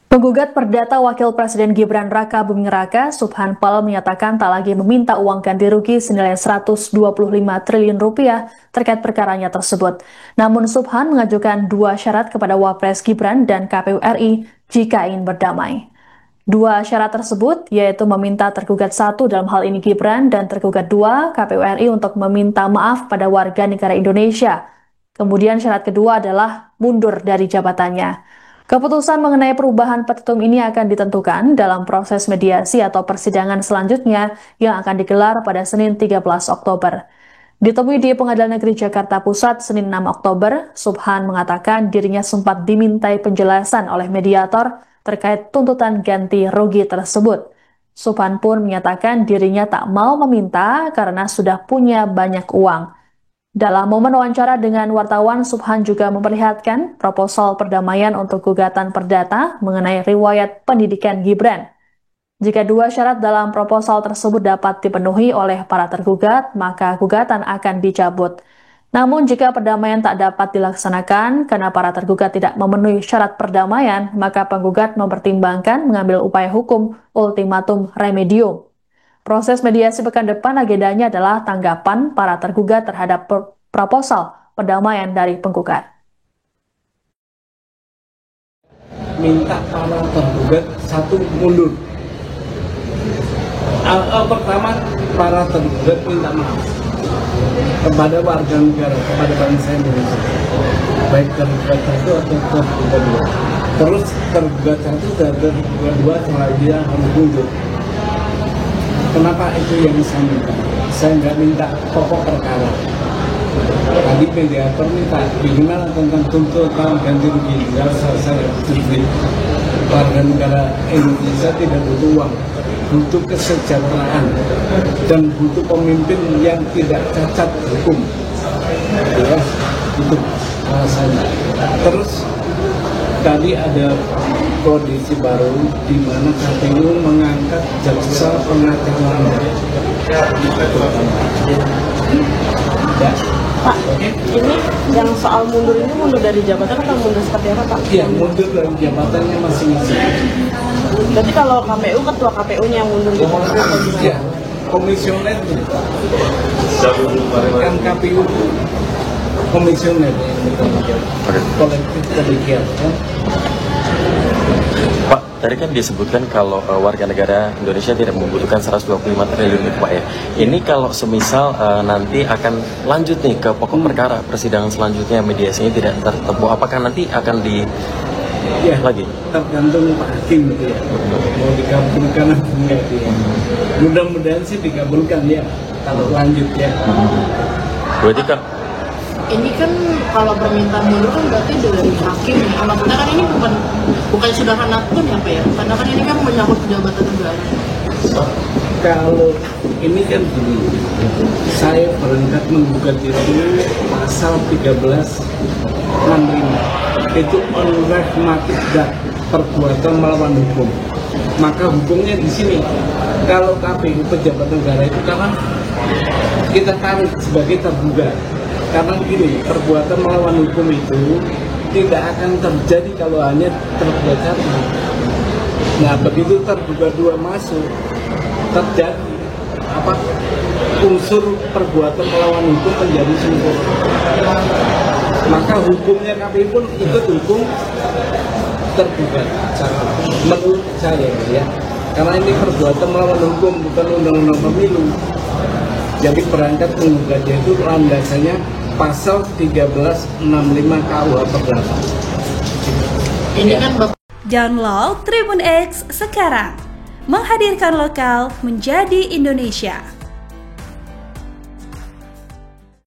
Penggugat perdata Wakil Presiden Gibran Raka Buming Raka, Subhan Pal menyatakan tak lagi meminta uang ganti rugi senilai 125 triliun rupiah terkait perkaranya tersebut. Namun Subhan mengajukan dua syarat kepada Wapres Gibran dan KPU RI jika ingin berdamai. Dua syarat tersebut yaitu meminta tergugat satu dalam hal ini Gibran dan tergugat dua KPU RI untuk meminta maaf pada warga negara Indonesia. Kemudian syarat kedua adalah mundur dari jabatannya. Keputusan mengenai perubahan petitum ini akan ditentukan dalam proses mediasi atau persidangan selanjutnya yang akan digelar pada Senin 13 Oktober. Ditemui di Pengadilan Negeri Jakarta Pusat Senin 6 Oktober, Subhan mengatakan dirinya sempat dimintai penjelasan oleh mediator terkait tuntutan ganti rugi tersebut. Subhan pun menyatakan dirinya tak mau meminta karena sudah punya banyak uang. Dalam momen wawancara dengan wartawan, Subhan juga memperlihatkan proposal perdamaian untuk gugatan perdata mengenai riwayat pendidikan Gibran. Jika dua syarat dalam proposal tersebut dapat dipenuhi oleh para tergugat, maka gugatan akan dicabut. Namun jika perdamaian tak dapat dilaksanakan karena para tergugat tidak memenuhi syarat perdamaian, maka penggugat mempertimbangkan mengambil upaya hukum ultimatum remedium. Proses mediasi pekan depan agendanya adalah tanggapan para tergugat terhadap proposal perdamaian dari penggugat. Minta para tergugat satu mundur. Pertama, para tergugat minta maaf kepada warga negara, kepada bangsa Indonesia, baik tergugat satu atau tergugat dua. Terus tergugat satu dan tergugat dua selalu dia harus mundur. Kenapa itu yang saya minta? Saya nggak minta pokok perkara. Tadi mediator minta bagaimana tentang tuntutan ganti rugi. Saya setuju. Warga negara Indonesia tidak butuh uang, butuh kesejahteraan dan butuh pemimpin yang tidak cacat hukum. Ya, itu alasannya. Terus tadi ada kondisi baru di mana KPU mengangkat jaksa pengacara. Ya. Pak, ini yang soal mundur ini mundur dari jabatan atau mundur seperti apa, Pak? Iya, mundur dari jabatannya masing-masing. Berarti kalau KPU, ketua KPU-nya yang mundur gitu? Iya, komisioner itu. Kan KPU komisioner kolektif demikian. Ya. Pak, tadi kan disebutkan kalau warga negara Indonesia tidak membutuhkan 125 triliun itu, Pak ya. Ini kalau semisal nanti akan lanjut nih ke pokok perkara, persidangan selanjutnya mediasinya tidak tertempuh, apakah nanti akan ya, lagi? Tergantung Pak Hakim gitu ya. Mau dikabulkan atau enggak ya. Mudah-mudahan sih dikabulkan ya kalau lanjut ya. Berarti Kak, ini kan kalau permintaan mundur kan berarti dari hakim ya. Maksudnya kan ini bukan sudah pun ya Pak ya. Karena kan ini kan menyangkut jabatan negara. Kalau ini kan gini, saya berangkat menggugat itu pasal 1365 itu unrehmatic act, perbuatan melawan hukum. Maka hukumnya di sini. Kalau KPU pejabat negara itu karena kita tarik sebagai tergugat. Karena begini, perbuatan melawan hukum itu tidak akan terjadi kalau hanya tergugat satu. Nah, begitu tergugat dua masuk, terjadi unsur perbuatan melawan hukum menjadi sempurna. Maka hukumnya KPU pun ikut hukum tergugat. Menurut saya ya, karena ini perbuatan melawan hukum bukan undang-undang pemilu. Jadi berangkat menggugatnya itu landasannya pasal 1365 KUH Perdata. Ini kan Download Tribun X sekarang. Menghadirkan lokal menjadi Indonesia.